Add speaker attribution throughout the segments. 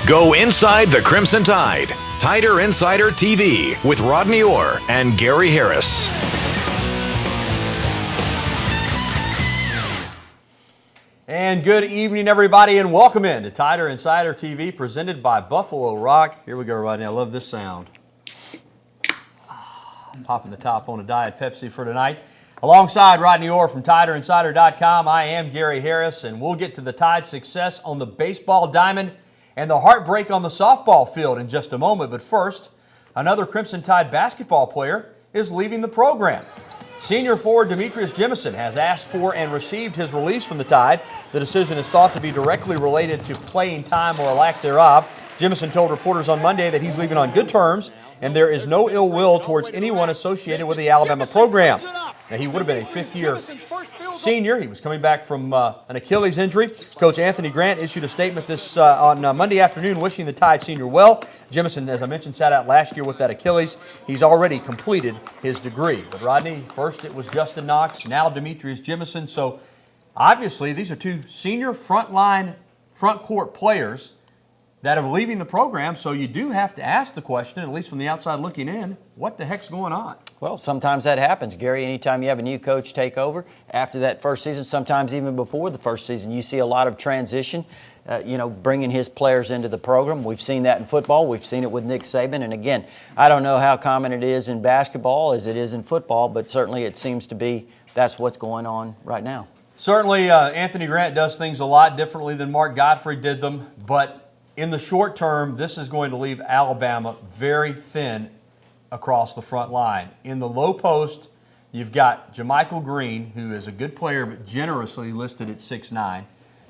Speaker 1: Go inside the Crimson Tide. Tider Insider TV with Rodney Orr and Gary Harris.
Speaker 2: And good evening, everybody, and welcome in to Tider Insider TV, presented by Buffalo Rock. Here we go, Rodney. I love this sound. Popping the top on a Diet Pepsi for tonight. Alongside Rodney Orr from TiderInsider.com, I am Gary Harris, and we'll get to the Tide's success on the baseball diamond and the heartbreak on the softball field in just a moment. But first, another Crimson Tide basketball player is leaving the program. Senior forward Demetrius Jemison has asked for and received his release from the Tide. The decision is thought to be directly related to playing time or a lack thereof. Jemison told reporters on Monday that he's leaving on good terms and there is no ill will towards anyone associated with the Alabama program. Now, he would have been a fifth-year senior. He was coming back from an Achilles injury. Coach Anthony Grant issued a statement on Monday afternoon wishing the Tide senior well. Jemison, as I mentioned, sat out last year with that Achilles. He's already completed his degree. But, Rodney, first it was Justin Knox, now Demetrius Jemison. So, obviously, these are two senior front court players that are leaving the program, so you do have to ask the question, at least from the outside looking in, what the heck's going on?
Speaker 3: Well, sometimes that happens, Gary. Anytime you have a new coach take over after that first season, sometimes even before the first season, you see a lot of transition, bringing his players into the program. We've seen that in football. We've seen it with Nick Saban. And again, I don't know how common it is in basketball as it is in football, but certainly it seems to be that's what's going on right now.
Speaker 2: Certainly, Anthony Grant does things a lot differently than Mark Godfrey did them, but in the short term, this is going to leave Alabama very thin across the front line. In the low post, you've got JaMychal Green, who is a good player but generously listed at 6'9",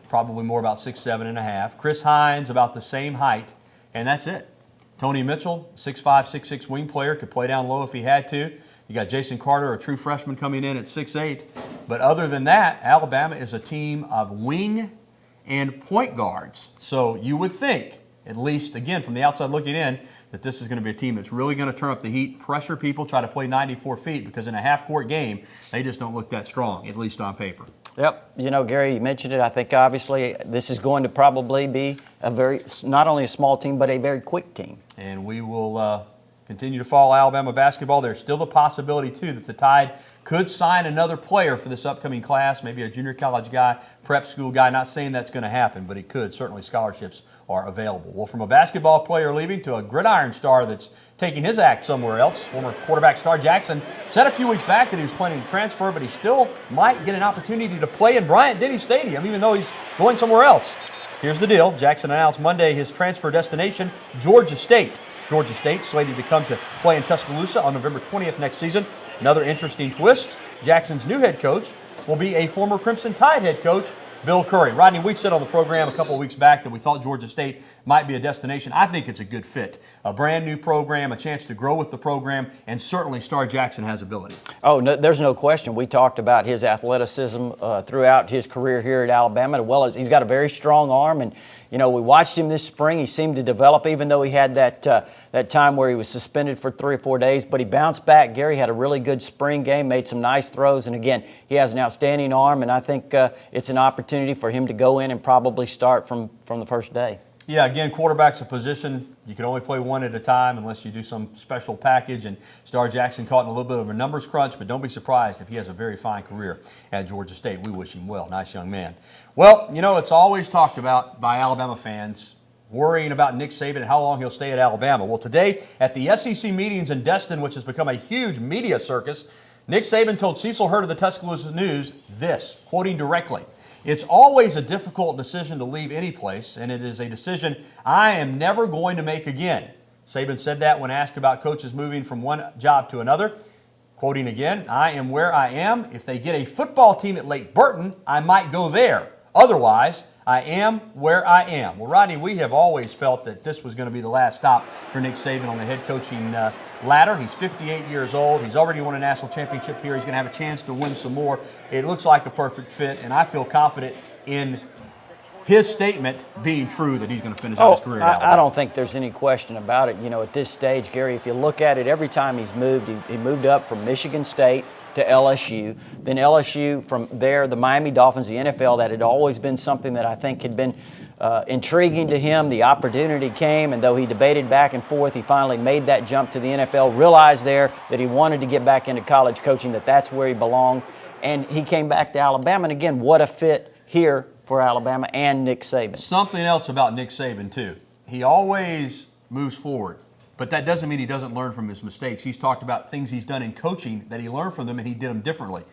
Speaker 2: probably more about 6'7.5". Chris Hines, about the same height, and that's it. Tony Mitchell, 6'5", 6'6" wing player, could play down low if he had to. You got Jason Carter, a true freshman, coming in at 6'8". But other than that, Alabama is a team of wing and point guards. So you would think, at least, again, from the outside looking in, that this is going to be a team that's really going to turn up the heat, pressure people, try to play 94 feet, because in a half-court game, they just don't look that strong, at least on paper.
Speaker 3: Yep. Gary, you mentioned it. I think, obviously, this is going to probably be not only a small team, but a very quick team.
Speaker 2: And we will continue to follow Alabama basketball. There's still the possibility, too, that the Tide could sign another player for this upcoming class, maybe a junior college guy, prep school guy. Not saying that's going to happen, but it could. Certainly scholarships are available. Well, from a basketball player leaving to a gridiron star that's taking his act somewhere else, former quarterback Star Jackson said a few weeks back that he was planning to transfer, but he still might get an opportunity to play in Bryant-Denny Stadium, even though he's going somewhere else. Here's the deal. Jackson announced Monday his transfer destination, Georgia State. Georgia State slated to come to play in Tuscaloosa on November 20th next season. Another interesting twist, Jackson's new head coach will be a former Crimson Tide head coach, Bill Curry. Rodney, we said on the program a couple of weeks back that we thought Georgia State might be a destination. I think it's a good fit. A brand new program, a chance to grow with the program, and certainly Star Jackson has ability.
Speaker 3: Oh, no, there's no question. We talked about his athleticism throughout his career here at Alabama, as well as he's got a very strong arm. And, we watched him this spring. He seemed to develop, even though he had that time where he was suspended for 3 or 4 days. But he bounced back. Gary had a really good spring game, made some nice throws. And, again, he has an outstanding arm, and I think it's an opportunity for him to go in and probably start from the first day.
Speaker 2: Yeah, again, quarterback's a position. You can only play one at a time unless you do some special package. And Star Jackson caught in a little bit of a numbers crunch, but don't be surprised if he has a very fine career at Georgia State. We wish him well. Nice young man. Well, it's always talked about by Alabama fans, worrying about Nick Saban and how long he'll stay at Alabama. Well, today at the SEC meetings in Destin, which has become a huge media circus, Nick Saban told Cecil Hurd of the Tuscaloosa News this, quoting directly, "It's always a difficult decision to leave any place, and it is a decision I am never going to make again." Saban said that when asked about coaches moving from one job to another. Quoting again, "I am where I am. If they get a football team at Lake Burton, I might go there. Otherwise, I am where I am." Well, Rodney, we have always felt that this was going to be the last stop for Nick Saban on the head coaching ladder. He's 58 years old. He's already won a national championship here. He's going to have a chance to win some more. It looks like a perfect fit, and I feel confident in his statement being true that he's going to finish out his career at Alabama.
Speaker 3: I don't think there's any question about it. At this stage, Gary, if you look at it, every time he's moved, he moved up from Michigan State to LSU. Then LSU, from there, the Miami Dolphins, the NFL, that had always been something that I think had been intriguing to him. The opportunity came, and though he debated back and forth, he finally made that jump to the NFL, realized there that he wanted to get back into college coaching, that that's where he belonged, and he came back to Alabama. And again, what a fit here for Alabama and Nick Saban.
Speaker 2: Something else about Nick Saban, too. He always moves forward, but that doesn't mean he doesn't learn from his mistakes. He's talked about things he's done in coaching that he learned from them, and he did them differently.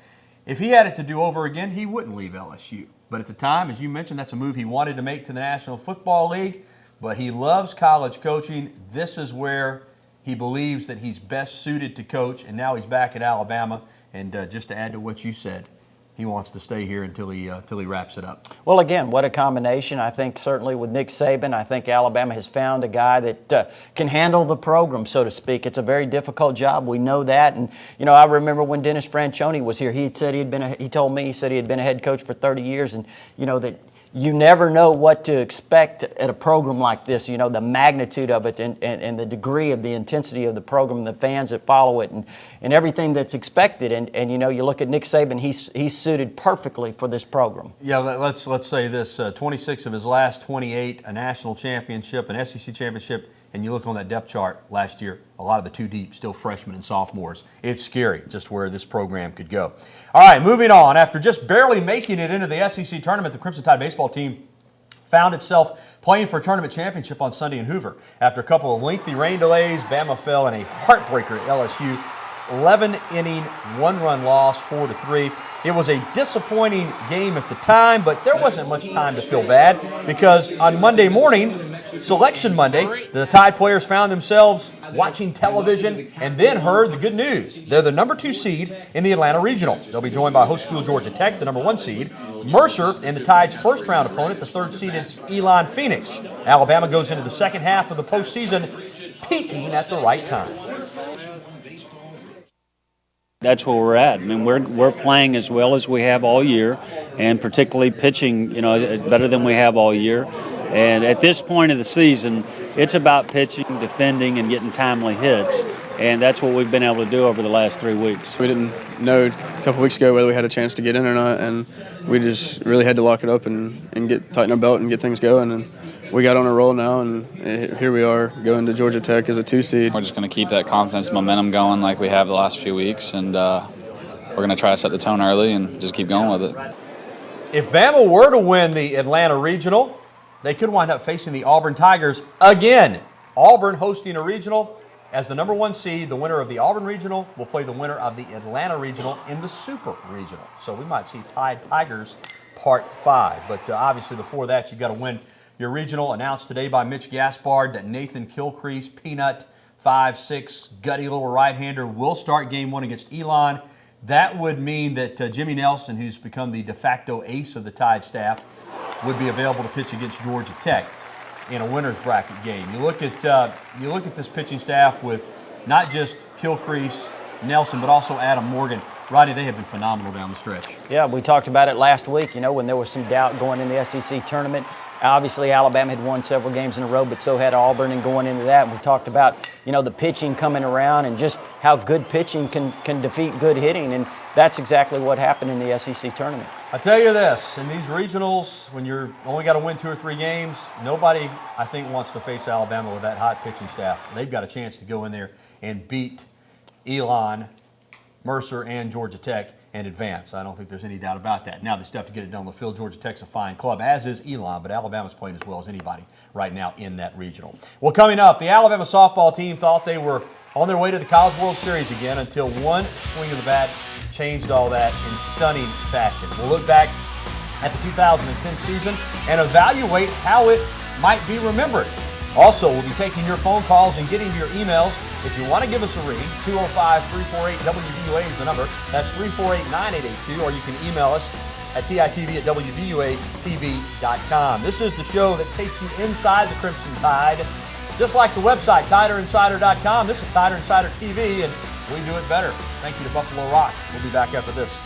Speaker 2: If he had it to do over again, he wouldn't leave LSU. But at the time, as you mentioned, that's a move he wanted to make to the National Football League. But he loves college coaching. This is where he believes that he's best suited to coach, and now he's back at Alabama. And just to add to what you said, he wants to stay here until he wraps it up.
Speaker 3: Well, again, what a combination. I think certainly with Nick Saban, I think Alabama has found a guy that can handle the program, so to speak. It's a very difficult job. We know that. And, you know, I remember when Dennis Franchione was here, he said he told me he had been a head coach for 30 years, and, you know, that you never know what to expect at a program like this, you know, the magnitude of it and the degree of the intensity of the program, the fans that follow it, and everything that's expected. And you know, you look at Nick Saban, he's suited perfectly for this program.
Speaker 2: Yeah, let's say this, 26 of his last 28, a national championship, an SEC championship, and you look on that depth chart last year, a lot of the two deep, still freshmen and sophomores. It's scary just where this program could go. All right, moving on. After just barely making it into the SEC tournament, the Crimson Tide baseball team found itself playing for a tournament championship on Sunday in Hoover. After a couple of lengthy rain delays, Bama fell in a heartbreaker at LSU. 11-inning, one-run loss, 4-3. It was a disappointing game at the time, but there wasn't much time to feel bad because on Monday morning, Selection Monday, the Tide players found themselves watching television and then heard the good news. They're the number 2 seed in the Atlanta Regional. They'll be joined by host school Georgia Tech, the number 1 seed, Mercer, and the Tide's first-round opponent, the 3rd-seeded Elon Phoenix. Alabama goes into the second half of the postseason peaking at the right time.
Speaker 4: That's where we're at. I mean, we're playing as well as we have all year, and particularly pitching, you know, better than we have all year. And at this point of the season, it's about pitching, defending, and getting timely hits. And that's what we've been able to do over the last 3 weeks.
Speaker 5: We didn't know a couple weeks ago whether we had a chance to get in or not, and we just really had to lock it up and tighten our belt and get things going. And we got on a roll now, and here we are going to Georgia Tech as a 2 seed.
Speaker 6: We're just going to keep that confidence momentum going like we have the last few weeks, and we're going to try to set the tone early and just keep going with it.
Speaker 2: If Bama were to win the Atlanta Regional, they could wind up facing the Auburn Tigers again. Auburn hosting a regional. As the number 1 seed, the winner of the Auburn Regional will play the winner of the Atlanta Regional in the Super Regional. So we might see Tide Tigers Part 5. But obviously before that, you've got to win your regional. Announced today by Mitch Gaspard that Nathan Kilcrease, Peanut, 5'6", gutty little right-hander, will start game 1 against Elon. That would mean that Jimmy Nelson, who's become the de facto ace of the Tide staff, would be available to pitch against Georgia Tech in a winner's bracket game. You look at this pitching staff with not just Kilcrease, Nelson, but also Adam Morgan. Rodney, they have been phenomenal down the stretch.
Speaker 3: Yeah, we talked about it last week, you know, when there was some doubt going in the SEC tournament. Obviously, Alabama had won several games in a row, but so had Auburn, and going into that, we talked about, you know, the pitching coming around and just how good pitching can defeat good hitting, and that's exactly what happened in the SEC tournament.
Speaker 2: I tell you this, in these regionals, when you're only got to win 2 or 3 games, nobody, I think, wants to face Alabama with that hot pitching staff. They've got a chance to go in there and beat Elon, Mercer, and Georgia Tech and advance. I don't think there's any doubt about that. Now they still have to get it done on the field. Georgia Tech's a fine club, as is Elon, but Alabama's playing as well as anybody right now in that regional. Well, coming up, the Alabama softball team thought they were on their way to the College World Series again until one swing of the bat changed all that in stunning fashion. We'll look back at the 2010 season and evaluate how it might be remembered. Also, we'll be taking your phone calls and getting to your emails. If you want to give us a ring, 205-348-WVUA is the number. That's 348-9882, or you can email us at TITV@WVUATV.com. This is the show that takes you inside the Crimson Tide. Just like the website, TiderInsider.com, this is Tider Insider TV, and we do it better. Thank you to Buffalo Rock. We'll be back after this.